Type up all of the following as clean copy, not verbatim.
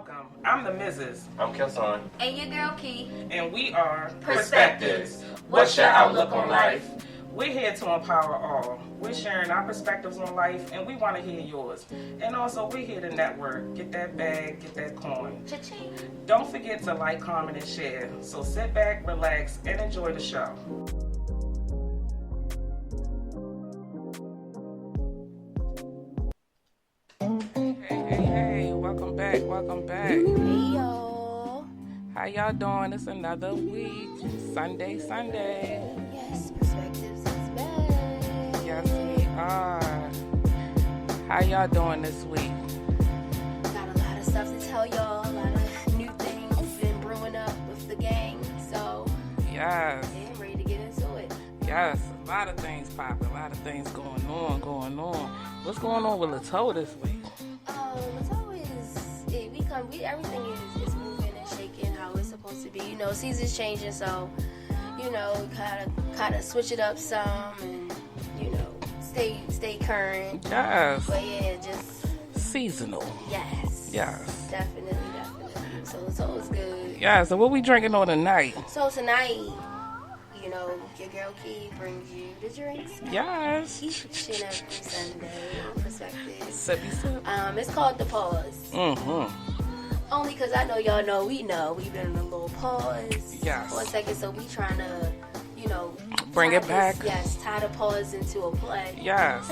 Welcome. I'm the Mrs. I'm Kelson. And your girl Key. And we are Perspectives. What's your outlook on life? We're here to empower all. We're sharing our perspectives on life, and we want to hear yours. And also, we're here to network. Get that bag, get that coin. Cha-ching. Don't forget to like, comment, and share. So sit back, relax, and enjoy the show. Hey, welcome back. Hey, y'all. How y'all doing? It's another week. Sunday. Yes, Perspectives is back. Yes, we are. How y'all doing this week? Got a lot of stuff to tell y'all. A lot of new things been brewing up with the gang. So, Yes. yeah, I'm ready to get into it. Yes, a lot of things popping, a lot of things going on. What's going on with Lato this week? It's always, everything is moving and shaking how it's supposed to be. You know, seasons changing, so, you know, kind of switch it up some and, you know, stay current. Yes. But yeah, just Seasonal. yes. Definitely. So it's always good. Yeah, so what we drinking on tonight? So tonight, you know, your girl Key brings you the drinks. Yes. Each and every Sunday. Perspective. Sippy sip. It's called The Pause. Mm-hmm. Only because I know y'all know we've been in a little pause Yes. for a second, so we trying to, you know, Bring it back. Tie the pause into a play. Yes.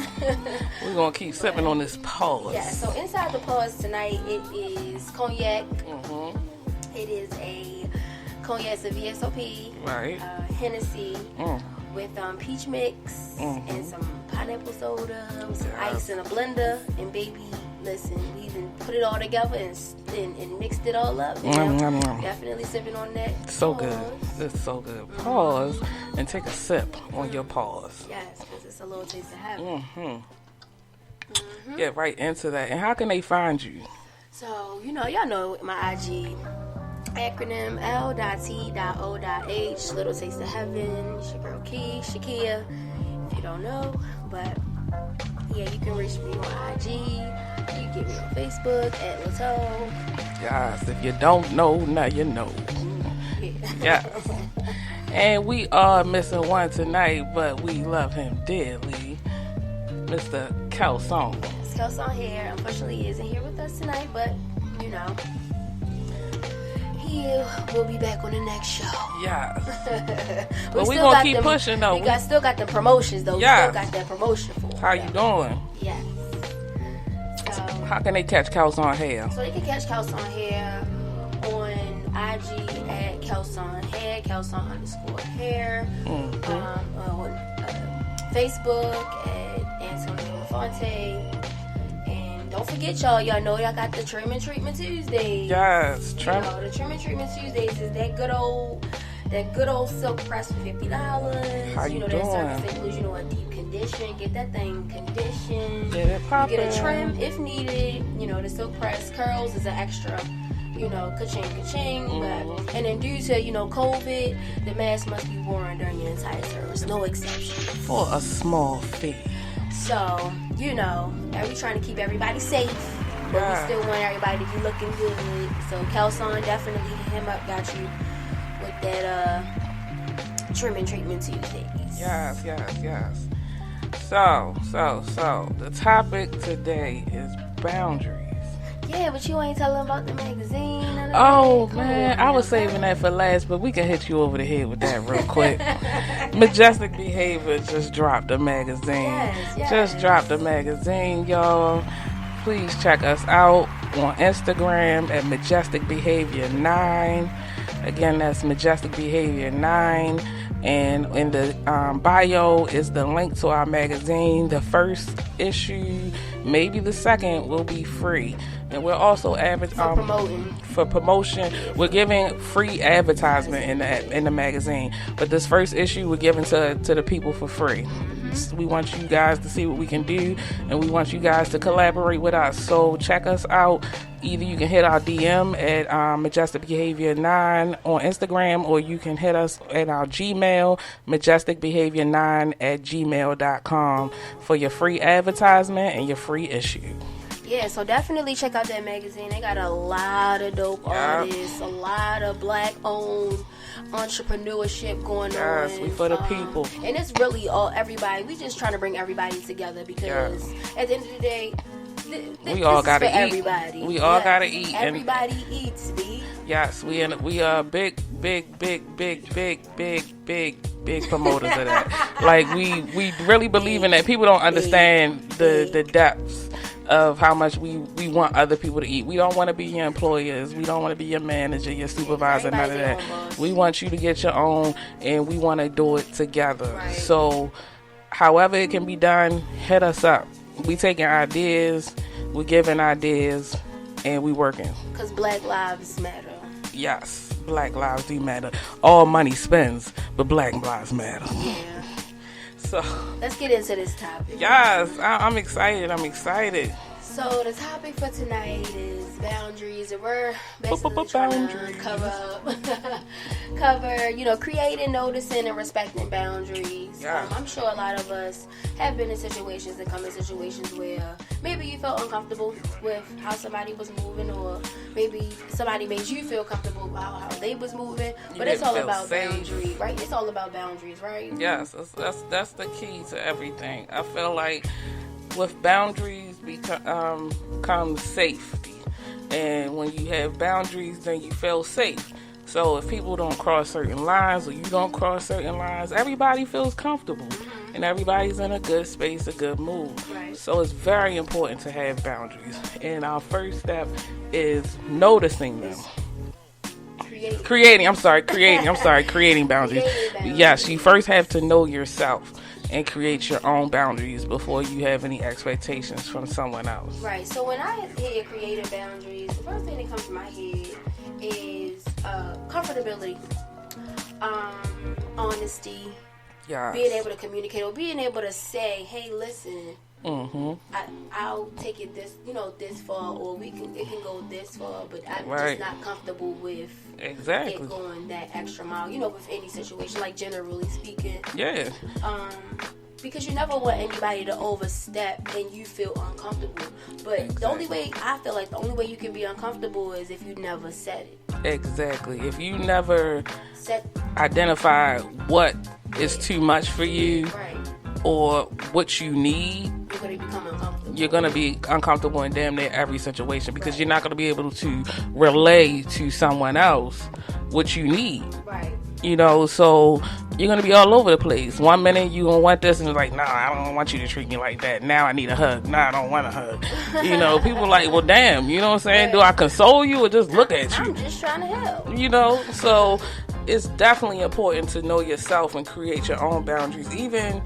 We're going to keep sipping on this pause. Yeah, so inside the pause tonight, it is cognac. Mm-hmm. It is a cognac, it's a VSOP. Right. Hennessy with peach mix and some pineapple soda with some ice and a blender. And baby, listen, we even put it all together and mixed it all up. You know? Definitely sipping on that. So pause. good. It's so good. Pause and take a sip on your pause. Yes, because it's a little taste of heaven. Get right into that. And how can they find you? So, you know, y'all know my IG acronym L.T.O.H, Little Taste of Heaven. It's your girl Key, Shakia, if you don't know. But yeah, you can reach me on IG. You can get me on Facebook at Lato. Yes, if you don't know, now you know. Yeah. Yes. And we are missing one tonight, but we love him dearly. Mr. Kelson. Kelson here. Unfortunately, he isn't here with us tonight, but, you know, he will be back on the next show. Yes. But we going to keep pushing, though. We still got the promotions, though. Yes. We still got that promotion for How you doing? Yes. So, how can they catch Kelson Hair? So they can catch Kelson Hair on IG at Kelson Hair, Kelson_hair. On Facebook at Antonio Fonte. And don't forget, y'all know y'all got the Trim and Treatment Tuesdays. Yes, Trim. You know, the Trim and Treatment Tuesdays is that good old silk press for $50. How you know, doing? that service includes, you know, a deep condition. Get that thing conditioned. Get it poppin'. You get a trim if needed. You know, the silk press curls is an extra, you know, ka-ching. But, and then due to, you know, COVID, the mask must be worn during your entire service. No exception. For a small fee. So, you know, we trying to keep everybody safe. But we still want everybody to be looking good. So, Kelson, definitely hit him up. Got you with that Trim and Treatment Tuesdays. Yes. So, the topic today is boundaries. Yeah, but you ain't telling about the magazine. Oh, man, I was saving that for last, but we can hit you over the head with that real quick. Majestic Behavior just dropped a magazine. Yes. Just dropped a magazine, y'all. Please check us out on Instagram at Majestic Behavior 9. Again, that's Majestic Behavior 9. And in the bio is the link to our magazine. The first issue, maybe the second, will be free. And we're also for promotion. We're giving free advertisement in the magazine. But this first issue we're giving to the people for free. We want you guys to see what we can do, and we want you guys to collaborate with us. So check us out. Either you can hit our DM at Majestic Behavior 9 on Instagram, or you can hit us at our Gmail, majesticbehavior9 at gmail.com for your free advertisement and your free issue. Yeah, so definitely check out that magazine. They got a lot of dope artists, a lot of black-owned entrepreneurship going on. Yes, we for the people. And it's really everybody. We just trying to bring everybody together because at the end of the day, we all gotta eat. Everybody. We all gotta eat. Everybody eats, B. Yes, we are big promoters of that. Like we really believe in that. People don't understand the depths of how much we want other people to eat. We don't want to be your employers. We don't want to be your manager, your supervisor, none of that. We want you to get your own, and we want to do it together. Right. So, however it can be done, hit us up. We taking ideas, we giving ideas, and we working. Because Black lives matter. Yes, Black lives do matter. All money spends, but Black lives matter. Yeah. So let's get into this topic. Yes, I'm excited. So the topic for tonight is boundaries, and we're basically trying to cover, creating, noticing, and respecting boundaries. Yeah. I'm sure a lot of us have been in situations and come in situations where maybe you felt uncomfortable with how somebody was moving, or maybe somebody made you feel comfortable about how they was moving. But it's all about boundaries, right? It's all about boundaries, right? Yes, that's the key to everything. I feel like with boundaries comes safety, and when you have boundaries, then you feel safe. So if people don't cross certain lines, or you don't cross certain lines, everybody feels comfortable, and everybody's in a good space, a good mood. Right. So it's very important to have boundaries, and our first step is noticing them. Creating boundaries. Yes, you first have to know yourself and create your own boundaries before you have any expectations from someone else. Right. So when I hear creative boundaries, the first thing that comes to my head is comfortability, honesty, being able to communicate, or being able to say, "Hey, listen, I'll take it this far, or it can go this far, but I'm just not comfortable with it going that extra mile." With any situation, like generally speaking. Yeah. Because you never want anybody to overstep and you feel uncomfortable. But the only way you can be uncomfortable is if you never said it. Exactly. If you never identify what is too much for you, or what you need, you're going to become uncomfortable. You're going to be uncomfortable in damn near every situation, because you're not going to be able to relay to someone else what you need. Right. So you're going to be all over the place. One minute you're going to want this, and it's like, nah, I don't want you to treat me like that. Now I need a hug. Nah, I don't want a hug. People like, well, damn, you know what I'm saying? Right. Do I console you or just look at you? I'm just trying to help. So it's definitely important to know yourself and create your own boundaries, even,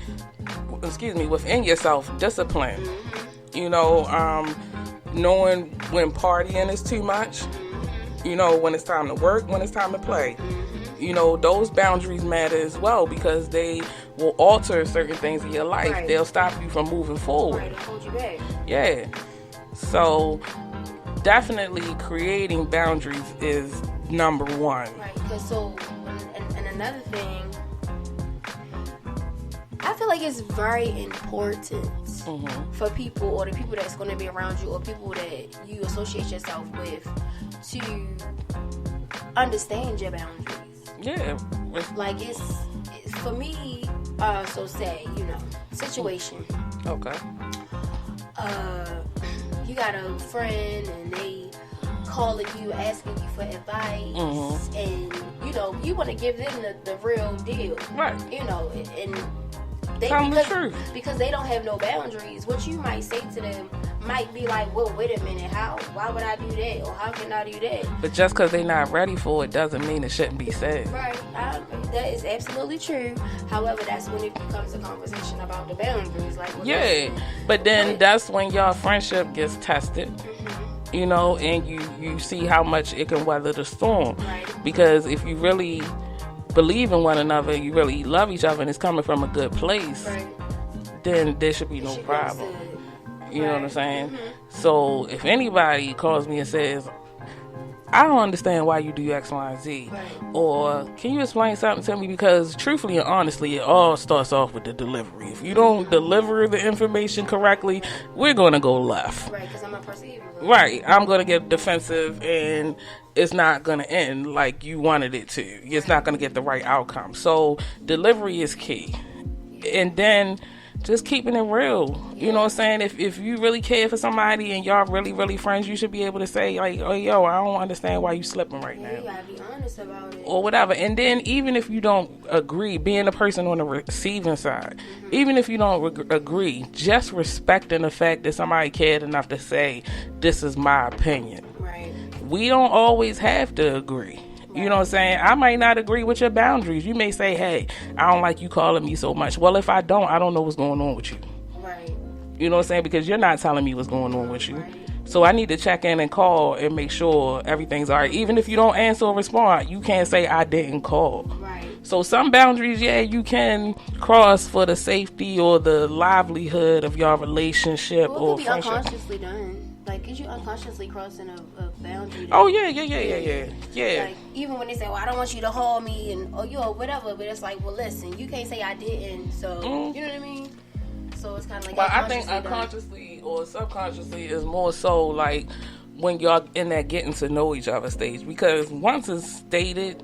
within yourself, discipline. Knowing when partying is too much, when it's time to work, when it's time to play. Those boundaries matter as well, because they will alter certain things in your life. Right. They'll stop you from moving forward. Right, they'll hold you back. Yeah. So definitely creating boundaries is number one. Right. And another thing, I feel like it's very important for people, or the people that's going to be around you, or people that you associate yourself with, to understand your boundaries. Yeah. Like it's for me, so say, situation. Okay. You got a friend and they calling you, asking you for advice, and you want to give them the real deal. Right. And they, because they don't have no boundaries, what you might say to them might be like, well, wait a minute, why would I do that, or how can I do that? But just because they're not ready for it doesn't mean it shouldn't be said. Right. That is absolutely true. However, that's when it becomes a conversation about the boundaries. But then that's when your friendship gets tested. And you see how much it can weather the storm. Right. Because if you really believe in one another, you really love each other, and it's coming from a good place, then there should be no problem. You know what I'm saying? So if anybody calls me and says, I don't understand why you do X, Y, and Z. Right. Or can you explain something to me? Because truthfully and honestly, it all starts off with the delivery. If you don't deliver the information correctly, we're going to go left. Right, because I'm not perceiving. Right, I'm going to get defensive and it's not going to end like you wanted it to. It's not going to get the right outcome. So delivery is key. And then just keeping it real. You know what I'm saying? If you really care for somebody and y'all really, really friends, you should be able to say, like, oh, yo, I don't understand why you slipping right now. You gotta be honest about it. Or whatever. And then even if you don't agree, being a person on the receiving side, even if you don't agree, just respecting the fact that somebody cared enough to say, this is my opinion. Right. We don't always have to agree. You know what I'm saying? I might not agree with your boundaries. You may say, hey, I don't like you calling me so much. Well, if I don't know what's going on with you. Right. You know what I'm saying? Because you're not telling me what's going on with you. Right. So I need to check in and call and make sure everything's all right. Even if you don't answer or respond, you can't say I didn't call. Right. So some boundaries, you can cross for the safety or the livelihood of your relationship Well, or it could be friendship. unconsciously done. Like, is you unconsciously crossing a boundary? Oh, yeah. Like, even when they say, well, I don't want you to hold me and, or whatever, but it's like, well, listen, you can't say I didn't, so, you know what I mean? So it's kind of like But I think unconsciously or subconsciously is more so like when y'all in that getting to know each other stage. Because once it's stated,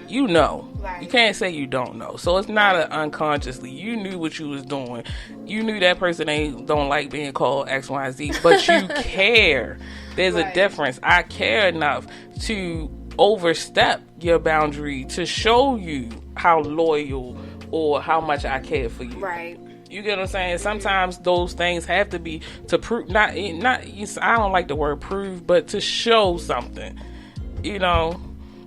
you know. Right. You can't say you don't know. So it's not an unconsciously. You knew what you was doing. You knew that person don't like being called X, Y, and Z, but you care. There's a difference. I care enough to overstep your boundary to show you how loyal or how much I care for you. Right. You get what I'm saying? Sometimes those things have to be to prove, not. I don't like the word prove, but to show something. You know,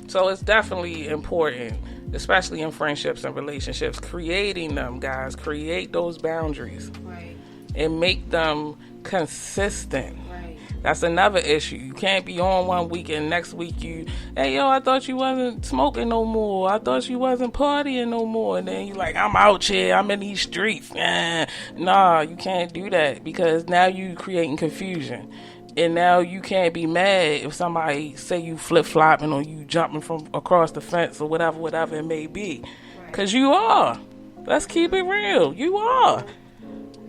so it's definitely important, especially in friendships and relationships. Creating them, guys. Create those boundaries, Right. and make them consistent. Right. That's another issue. You can't be on one week and next week hey, yo, I thought you wasn't smoking no more. I thought you wasn't partying no more. And then you like, I'm out here. I'm in these streets. Nah, you can't do that because now you creating confusion. And now you can't be mad if somebody say you flip-flopping or you jumping from across the fence or whatever it may be. Because you are. Let's keep it real. You are.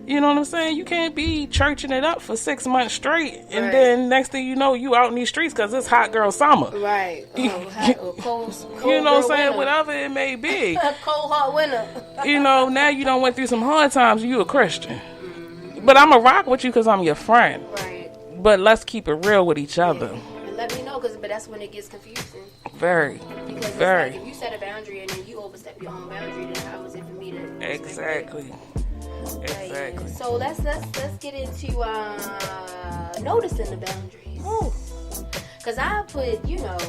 You know what I'm saying? You can't be churching it up for 6 months straight, and then next thing you know, you out in these streets because it's hot girl summer. Right. Cold you know what I'm saying? winter. Whatever it may be. Cold, hot winter. You know, now you done went through some hard times. You a Christian. But I'm going to rock with you because I'm your friend. Right. But let's keep it real with each other. And let me know, but that's when it gets confusing. Very. Because Very. It's like if you set a boundary and then you overstep your own boundary, then how is it for me to Exactly. Exactly. So let's get into noticing the boundaries. Cause I put, you got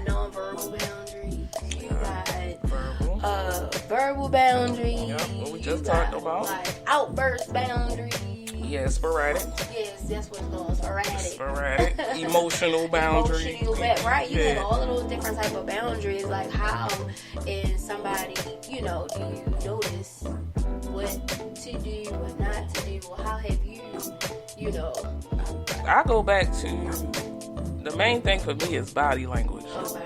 nonverbal boundaries, you got verbal boundaries, what we just talked about, like outburst boundaries. Yeah, sporadic. Yes, that's what it's called, sporadic. Sporadic. Emotional boundaries. Right, you have all of those different type of boundaries. Like how in somebody, do you notice what to do, what not to do, or how have you, I go back to the main thing for me is body language. Okay.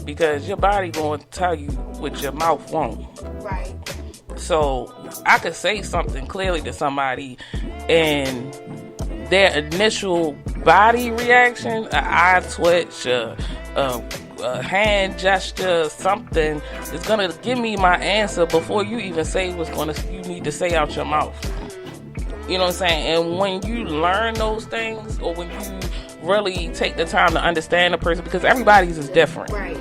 Because your body going to tell you what your mouth won't. Right. So I could say something clearly to somebody and their initial body reaction, an eye twitch, a hand gesture, something is going to give me my answer before you even say you need to say out your mouth. You know what I'm saying? And when you learn those things, or when you really take the time to understand a person, because everybody's is different. Right.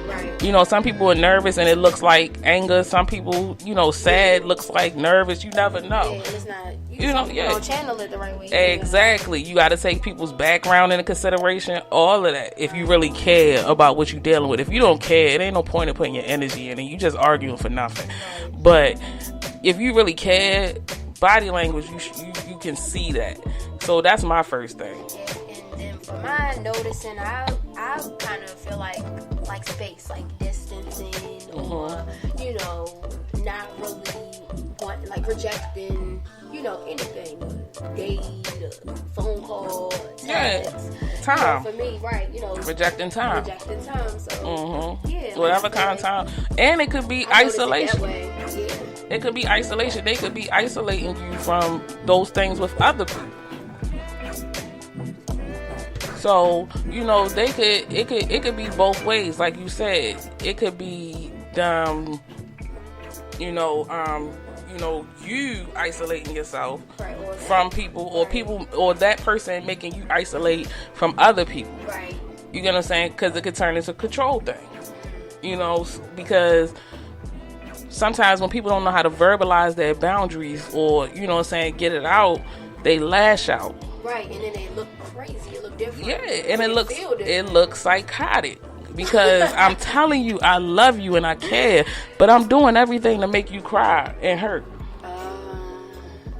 Some people are nervous and it looks like anger. Some people, sad looks like nervous. You never know. Yeah, it's not. You don't channel it the right way. Exactly. You got to take people's background into consideration. All of that. If you really care about what you're dealing with. If you don't care, it ain't no point in putting your energy in it. You just arguing for nothing. But if you really care, body language, you can see that. So that's my first thing. And then for my noticing, I kind of feel like space, like distancing, or not really wanting like rejecting, anything, a date, a phone call, text. Time. For me, right, rejecting time. So, yeah. Whatever kind of time. And it could be isolation. Yeah. It could be isolation. They could be isolating you from those things with other people. So, it could be both ways. Like you said, it could be you isolating yourself from people, or people, or that person making you isolate from other people. Right. You get what I'm saying? Because it could turn into a control thing. Because sometimes when people don't know how to verbalize their boundaries, or get it out, they lash out. Right, and then they look crazy. It look different. Yeah, and it looks psychotic. Because I'm telling you, I love you and I care, but I'm doing everything to make you cry and hurt.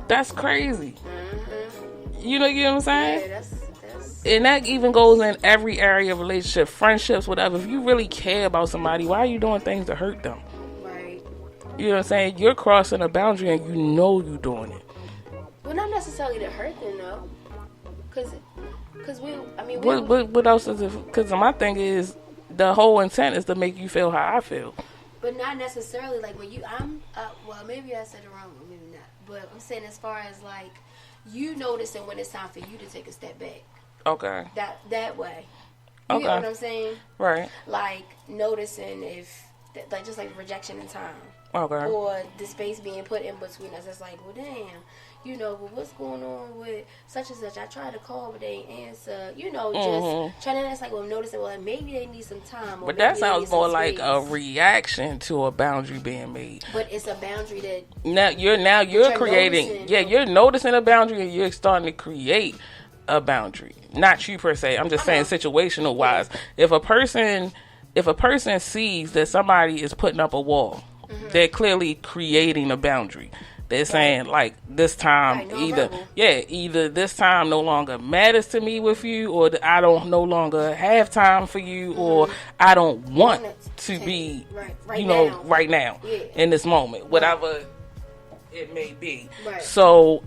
That's crazy. Mm-hmm. You know what I'm saying? Yeah, that's... And that even goes in every area of relationship, friendships, whatever. If you really care about somebody, why are you doing things to hurt them? Right. You know what I'm saying? You're crossing a boundary and you know you're doing it. Well, not necessarily to hurt them, though. Because what else is it? Because my thing is, the whole intent is to make you feel how I feel. But not necessarily, like, when well, maybe I said it wrong, maybe not. But I'm saying as far as, like, you noticing when it's time for you to take a step back. Okay. That way. You get what I'm saying? Right. Like, noticing if, like, just like rejection in time. Okay. Or the space being put in between us. It's like, well, damn. Well, what's going on with such and such? I tried to call, but they ain't answer. Just trying to, it's like, well, I'm noticing, well, maybe they need some time. Or but that sounds more like a reaction to a boundary being made. But it's a boundary that... Now you're creating... Noticing. Yeah, you're noticing a boundary and you're starting to create a boundary. Not you per se. I'm just saying situational wise. If a person sees that somebody is putting up a wall, they're clearly creating a boundary. They're saying, like, this time, either this time no longer matters to me with you, or I don't no longer have time for you, or I don't want to be, right now, in this moment, whatever it may be. Right. So,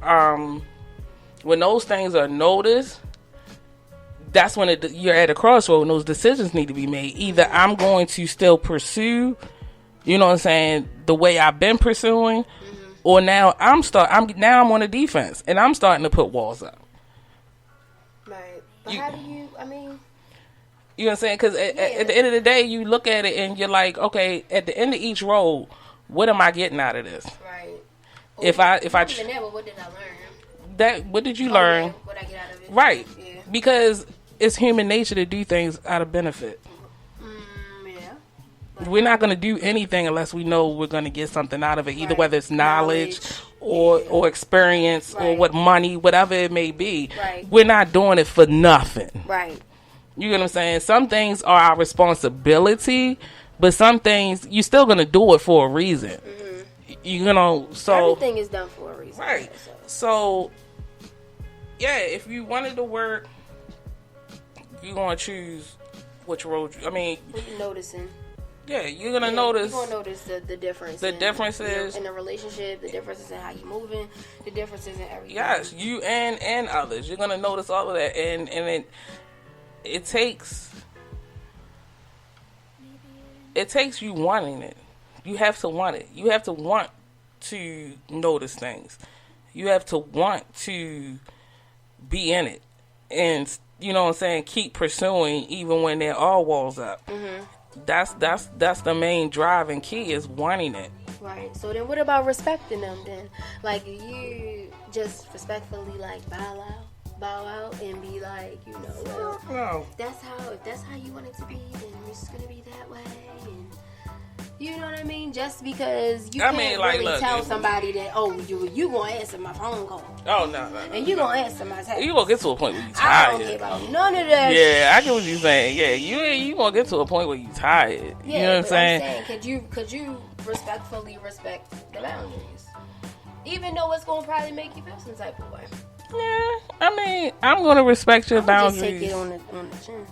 when those things are noticed, that's when you're at a crossroad, and those decisions need to be made. Either I'm going to still pursue, the way I've been pursuing, or now I'm on the defense and I'm starting to put walls up. Right. But how do you? You know what I'm saying? Because at the end of the day, you look at it and you're like, okay, at the end of each road, what am I getting out of this? Right. If I what did I learn? What did you learn? What I get out of it? Right. Yeah. Because it's human nature to do things out of benefit. We're not going to do anything unless we know we're going to get something out of it, either whether it's knowledge or experience or what money, whatever it may be. Right. We're not doing it for nothing. Right. You get what I'm saying? Some things are our responsibility, but some things you're still going to do it for a reason. So everything is done for a reason. Right. So, yeah, if you wanted to work, you're going to choose which road. What you noticing? Yeah, you're gonna notice. You're gonna notice the difference. The differences in the relationship, the differences in how you're moving, the differences in everything. Yes, you and others. You're gonna notice all of that, and it takes you wanting it. You have to want it. You have to want to notice things. You have to want to be in it, and keep pursuing even when there are walls up. That's the main driving key, is wanting it. Right. So then what about respecting them then? Like, you just respectfully, like, bow out and be like, No. if that's how you want it to be, then it's just gonna be that way. And you know what I mean? Just because you can't really tell somebody that, you gonna answer my phone call. Oh, no. And you gonna answer my text. You gonna get to a point where you tired. I don't care about none of that. Yeah, I get what you're saying. Yeah, you gonna get to a point where you tired. Yeah, you know what I'm saying? Could you respectfully respect the boundaries, even though it's gonna probably make you feel some type of way? Yeah, I'm gonna respect your boundaries. Just take it on the chin.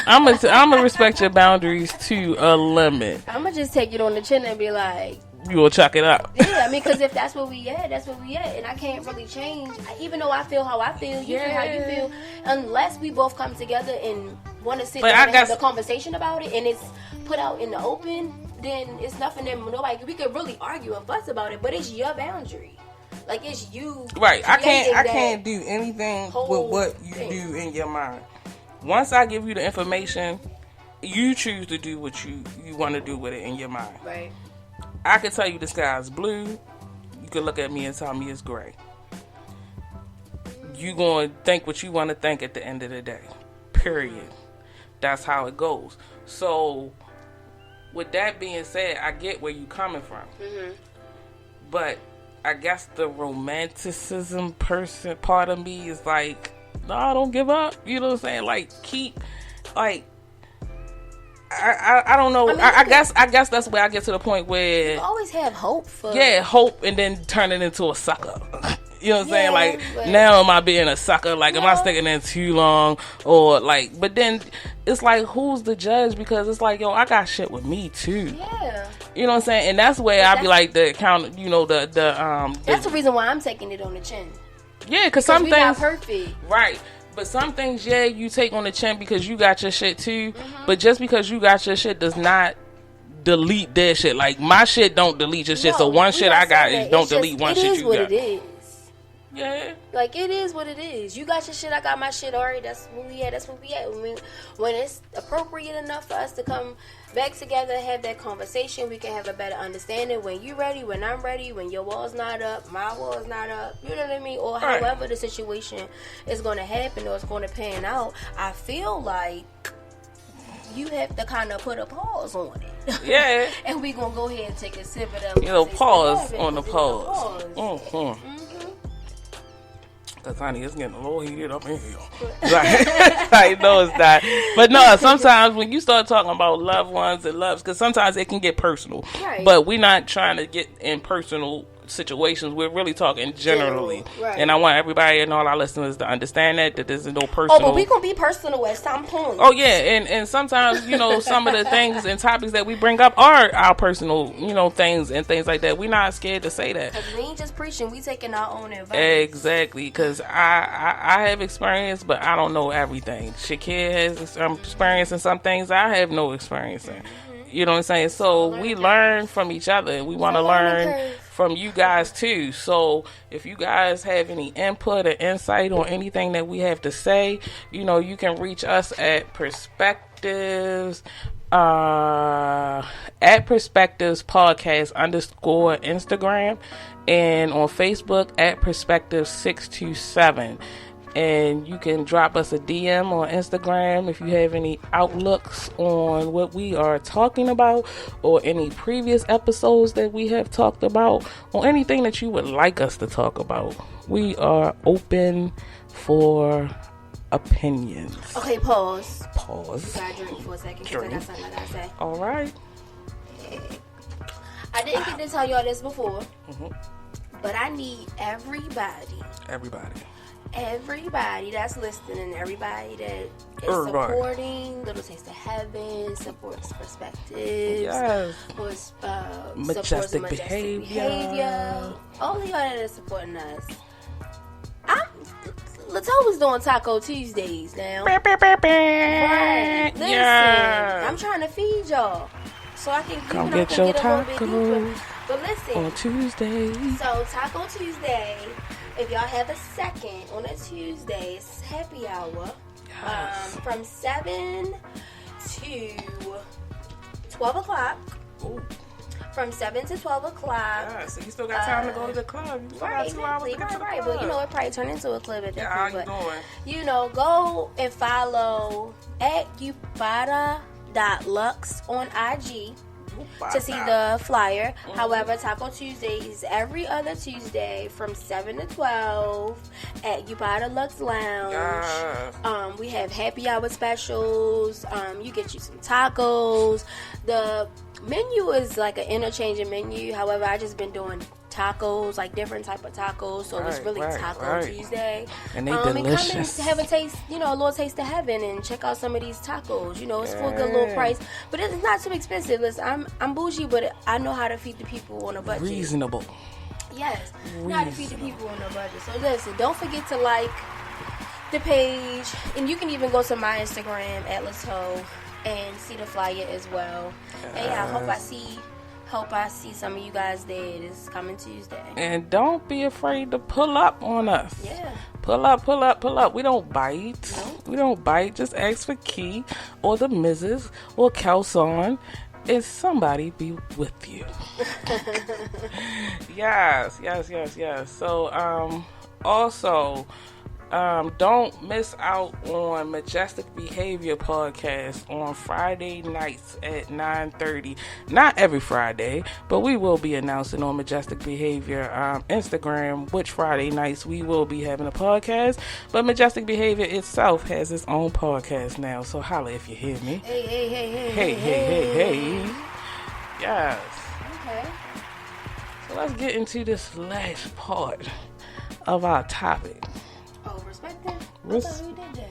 I'm gonna respect your boundaries to a limit. I'm gonna just take it on the chin and be like, you will chuck it up. Yeah, I mean, because if that's where we at, that's where we at, and I can't really change. Even though I feel how I feel, you feel how you feel, unless we both come together and want to sit down and have the conversation about it, and it's put out in the open, then it's nothing that nobody. We could really argue and fuss about it, but it's your boundary. Like, it's you. Right. I can't do anything with what you do in your mind. Once I give you the information, you choose to do what you want to do with it in your mind. Right. I can tell you the sky is blue. You can look at me and tell me it's gray. You going to think what you want to think at the end of the day. Period. That's how it goes. So, with that being said, I get where you coming from. Mm-hmm. But I guess the romanticism part of me is like, no, don't give up. You know what I'm saying? Like, keep, like, I don't know. I mean, I guess that's where I get to the point where you always have hope for. Yeah, hope, and then turn it into a sucker. You know what I'm saying? Like, now am I being a sucker? Like, am I sticking in too long? Or like, but then it's like, who's the judge? Because it's like, yo, I got shit with me too. Yeah. You know what I'm saying? And that's where I be like the account. You know, the that's the reason why I'm taking it on the chin. Yeah, because some things not perfect, right? But some things, you take on the chin because you got your shit too. Mm-hmm. But just because you got your shit does not delete their shit. Like, my shit don't delete your shit. So one shit I got is don't delete one shit you got. It is what it is. Yeah. Like, it is what it is. You got your shit, I got my shit. All right, that's where we at. That's where we at. When it's appropriate enough for us to come back together, have that conversation, we can have a better understanding. When you ready, when I'm ready, when your wall's not up, my wall's not up. You know what I mean? Or however the situation is going to happen or it's going to pan out. I feel like you have to kind of put a pause on it. Yeah. And we going to go ahead and take a sip of them. You know, pause on the pause. Mm-hmm. Cause honey, it's getting a little heated up in here. I know it's not. But no, sometimes when you start talking about loved ones and loves, because sometimes it can get personal. Right. But we're not trying to get in personal situations. We're really talking generally. Right. And I want everybody and all our listeners to understand that there's no personal. Oh, but we gonna be personal at some point. Oh yeah, and sometimes, you know, some of the things and topics that we bring up are our personal, you know, things and things like that. We're not scared to say that. Because we ain't just preaching, we taking our own advice. Exactly, because I have experience, but I don't know everything. Shakir has experience in some things I have no experience in. You know what I'm saying? So we learn from each other. We want to learn from you guys too. So if you guys have any input or insight on anything that we have to say, you know, you can reach us at Perspectives Podcast _ Instagram, and on Facebook at Perspectives 627. And you can drop us a DM on Instagram if you have any outlooks on what we are talking about, or any previous episodes that we have talked about, or anything that you would like us to talk about. We are open for opinions. Okay, pause. Pause. You gotta drink for a second because I got something I gotta say. All right. I didn't get to tell y'all this before, but I need everybody that's listening, and everybody that is supporting Little Taste of Heaven, supports Perspectives, Majestic Behavior. All of y'all that are supporting us. Lato was doing Taco Tuesdays now. Right. Listen, I'm trying to feed y'all, so I can come get your taco. But listen, on Tuesday. So Taco Tuesday. If y'all have a second on a Tuesday, it's happy hour. Yes. From 7 to 12 o'clock. Ooh. From 7 to 12 o'clock. Yeah, so you still got time to go to the club. You still got 2 hours to get to the club. But you know, it probably turned into a club at that point. How you doing? You know, go and follow at Upata.lux on IG. To see the flyer. However, Taco Tuesday is every other Tuesday from 7 to 12 at Upata Lux Lounge. We have happy hour specials. You get you some tacos. The menu is like an interchanging menu. However, I just been doing tacos, like different type of tacos. So it's really Taco Tuesday. And they delicious. And come and have a taste, a little taste of heaven, and check out some of these tacos. It's for a good little price, but it's not too expensive. Listen, I'm bougie, but I know how to feed the people on a budget. Reasonable. Yes, know how to feed the people on a budget. So listen, don't forget to like the page, and you can even go to my Instagram Atlas Ho and see the flyer as well. And I hope I see some of you guys there this coming Tuesday. And don't be afraid to pull up on us. Yeah. Pull up. We don't bite. Nope. We don't bite. Just ask for Key or the Mrs. or Kelson. Is somebody be with you? Yes. So, also, don't miss out on Majestic Behavior podcast on Friday nights at 9:30. Not every Friday, but we will be announcing on Majestic Behavior Instagram which Friday nights we will be having a podcast. But Majestic Behavior itself has its own podcast now, so holla if you hear me. Hey. Yes. Okay. So let's get into this last part of our topic. Oh, respecting? I thought we did that.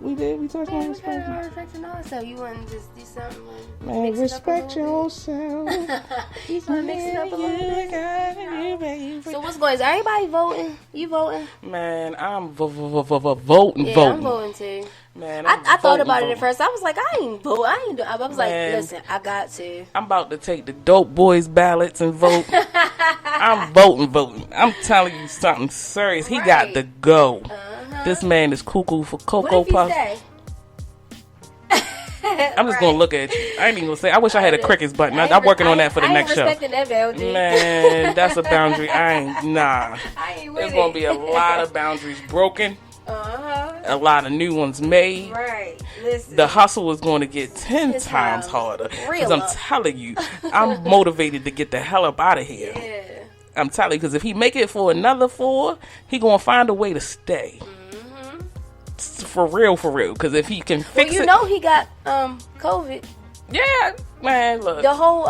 We did? We talked about respect? Respecting ourselves. You want to just do something? Man, respect yourself. You want to mix it up a little bit? So what's going on? Is everybody voting? You voting? Man, I'm voting. Yeah, I'm voting too. Man, I thought about it at first. I was like, I ain't vote. I was like, listen, I got to. I'm about to take the dope boys ballots and vote. I'm voting. I'm telling you something serious. He got to go. This man is cuckoo for Cocoa Puffs. I'm just gonna look at you. I ain't even gonna say. I wish I had a crickets button. I'm working on that for the next show. I ain't respecting that boundary. Man, that's a boundary. Nah. There's gonna be a lot of boundaries broken. A lot of new ones made. Right. Listen. The hustle is going to get 10 times harder. Because I'm telling you, I'm motivated to get the hell up out of here. Yeah. I'm telling you, because if he make it for another 4, he going to find a way to stay. For real. Because if he can fix it. You know he got COVID. Yeah, man, look. The whole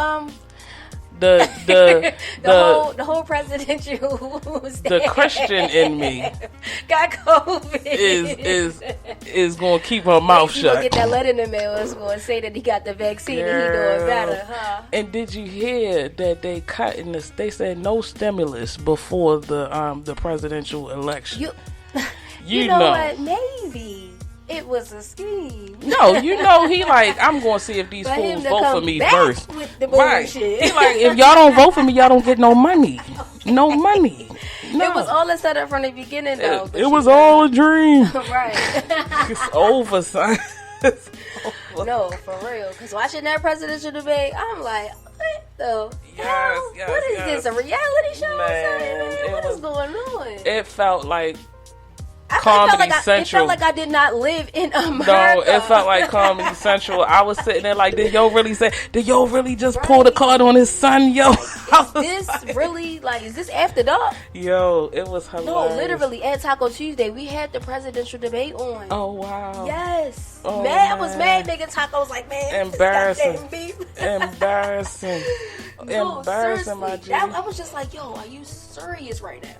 the whole presidential the Christian in me got COVID is going to keep her mouth shut. He's going to get that letter in the mail. It's going to say that he got the vaccine and he doing better, huh? And did you hear that they cut in this? They said no stimulus before the presidential election. You know what? Maybe it was a scheme. No, he like, I'm going to see if these fools vote for me first. Right. He like, if y'all don't vote for me, y'all don't get no money. No money. No. It was all a setup from the beginning, though. It was all a dream. Right. It's over, son. No, for real. Because watching that presidential debate, I'm like, what the hell? What is this, a reality show or something? What is going on? It felt like Comedy Central. It felt like I did not live in America. No, it felt like Comedy Central. I was sitting there like, did y'all really just pull the card on his son, yo? Is this after dark? Yo, it was hilarious. No, literally, at Taco Tuesday, we had the presidential debate on. Oh, wow. Yes. Oh, I was mad making tacos like, man, embarrassing. Beef. Embarrassing. No, Embarrassing, my G. I was just like, yo, are you serious right now?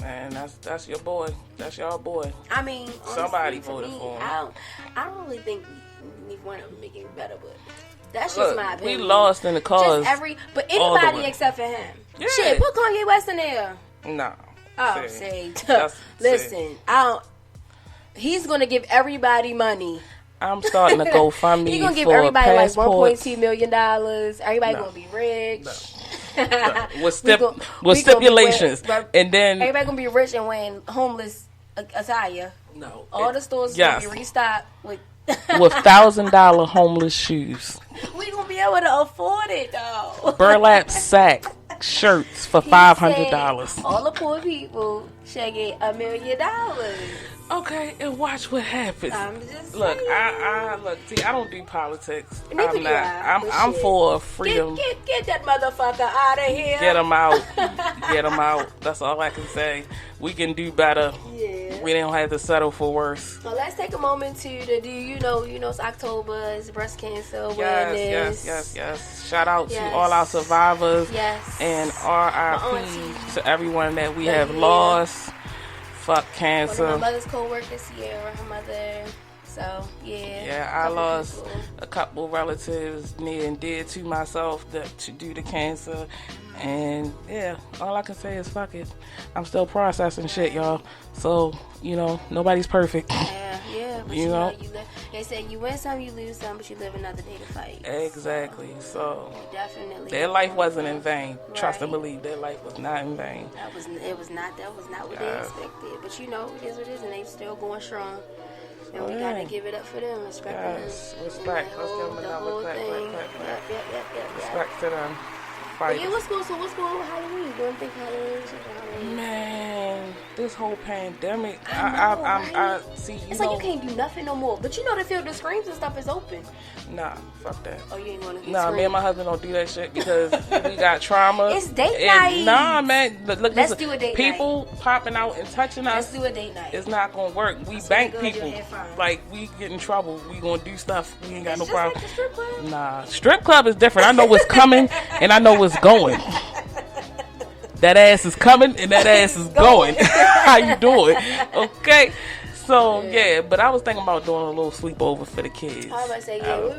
Man, that's your boy. That's y'all boy. I mean, somebody voted for him. I don't really think neither one of them make it better, but that's just my opinion. We lost in the cause. But anybody except for him. Yeah. Shit, put Kanye West in there. No. Oh, listen, he's gonna give everybody money. I'm starting to go fund me. He's gonna give everybody like $1.2 million. Everybody gonna be rich. No. With stipulations, and then everybody gonna be rich and wearing homeless attire. No, all the stores gonna be restocked with $1,000 homeless shoes. We gonna be able to afford it though. Burlap sack shirts for $500. All the poor people should get $1 million. Okay, and watch what happens. I'm just look. saying. I don't do politics. I'm not. I'm for freedom. Get that motherfucker out of here. Get him out. Get him out. That's all I can say. We can do better. Yeah. We didn't have to settle for worse. Well, let's take a moment to do, it's October, it's breast cancer awareness. Yes. Shout out to all our survivors. Yes. And RIP to everyone that we have lost. Fuck cancer. One of my mother's co-workers, Sierra, her mother. So, yeah. Yeah, I lost a couple relatives near and dear to myself due to cancer. And, yeah, all I can say is fuck it. I'm still processing shit, y'all. So, nobody's perfect. Yeah. But you know, they say you win some, you lose some, but you live another day to fight. Exactly. So definitely. Their life wasn't in vain. Right. Trust and believe, their life was not in vain. That was not what they expected. But it is what it is, and they still going strong. And we gotta give it up for them, respect them. Respect. Let's give them another clap. Yep. Respect to them. Yeah, what's going on with Halloween? You don't think Halloween? Man, this whole pandemic, I see. It's like you can't do nothing no more. But the field of screams and stuff is open. Nah, fuck that. Oh, you ain't gonna get Nah, me and my husband don't do that shit because we got trauma. It's date night. Nah, man. Look, let's do a date night. People popping out and touching us. Let's do a date night. It's not gonna work. We bank people. Like, we get in trouble. We gonna do stuff. We ain't got no problem. Like the strip club? Nah, strip club is different. I know what's coming and I know what's going. That ass is coming and that ass is going. How you doing? Okay. So yeah, but I was thinking about doing a little sleepover for the kids. I was about to say, I was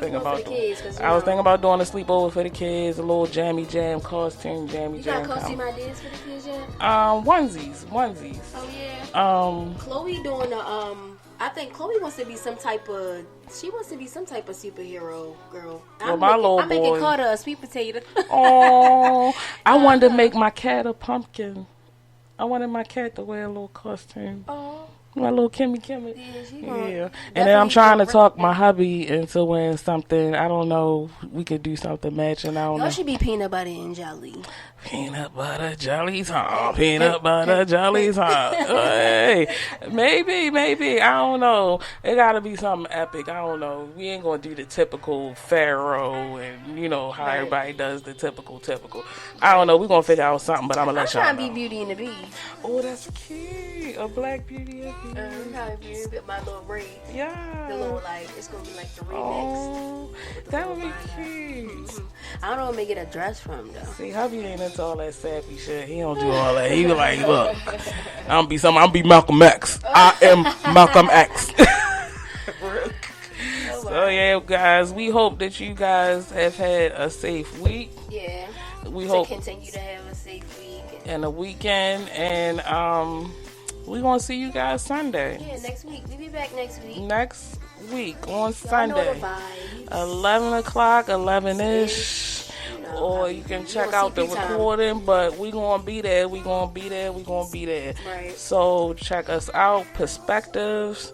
thinking about doing a sleepover for the kids, a little jammy jam costume, jammy jam. You got costume ideas for the kids yet? Onesies. Oh yeah. Chloe doing I think Chloe wants to be some type of superhero girl. I'm making Carter a sweet potato. Oh, I wanted to make my cat a pumpkin. I wanted my cat to wear a little costume. Oh. My little Kimmy. Yeah. And then I'm trying to talk my hubby into wearing something. I don't know. We could do something matching. I don't know. Y'all should be peanut butter and jelly. Peanut butter jelly time. Peanut butter jelly time. Hey, maybe. I don't know. It got to be something epic. I don't know. We ain't going to do the typical Pharaoh and, how everybody does the typical. I don't know. We're going to figure out something, but I'm going to let y'all know. I'm trying to be Beauty and the Beast. Oh, that's cute. A black Beauty and the Beast. I'm trying to be with my little braids. Yeah. The little, it's going to be like the remix. Oh, that would be cute. Mm-hmm. I don't know where to get a dress from, though. See, hubby ain't into all that sappy shit. He don't do all that. He be like, look, I'm be Malcolm X. I am Malcolm X. So, yeah, guys, we hope that you guys have had a safe week. Yeah. We hope continue to have a safe week. And a weekend. And we're going to see you guys Sunday. Yeah, next week. We'll be back next week. Next week on Sunday. 11 o'clock, 11-ish. Or you can check out the recording, but we're going to be there. Right. So check us out, Perspectives,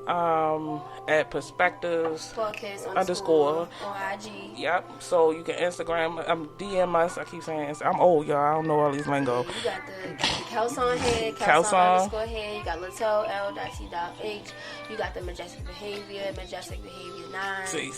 at Perspectives _. On IG. Yep. So you can Instagram, DM us. I keep saying I'm old, y'all. I don't know all these lingo. You got the Kelson head, Kelson _head. You got Latel L.C.H. You got the Majestic Behavior 9. See.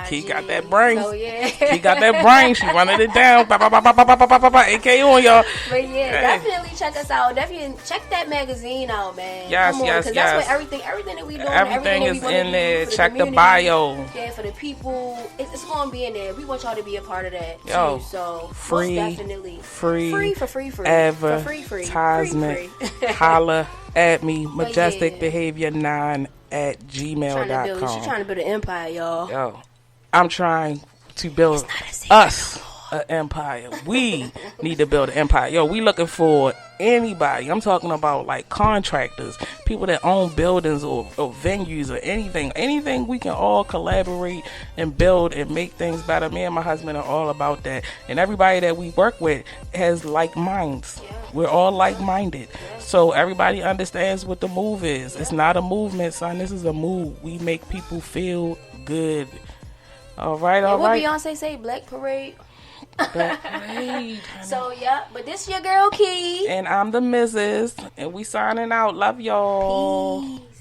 He got that brain. So, yeah. He got that brain. She running it down. AK on y'all. But yeah, definitely check us out. Definitely check that magazine out, man. Yes. Because that's where everything that we doing, everything is in there. Check the bio. Yeah, for the people, it's going to be in there. We want y'all to be a part of that too. So free, definitely free advertisement. Holla at me, Majestic Behavior 9 at gmail.com. She's trying to build an empire, y'all. Yo, I'm trying to build us an empire. We need to build an empire. Yo, we looking for anybody. I'm talking about like contractors, people that own buildings or venues or anything we can all collaborate and build and make things better. Me and my husband are all about that, and everybody that we work with has like minds. We're all like-minded. So everybody understands what the move is. It's not a movement, son. This is a move. We make people feel good. All right. What Beyonce say? Black Parade. Black Parade. So, yeah. But this your girl, Key. And I'm the Mrs. And we signing out. Love y'all. Peace.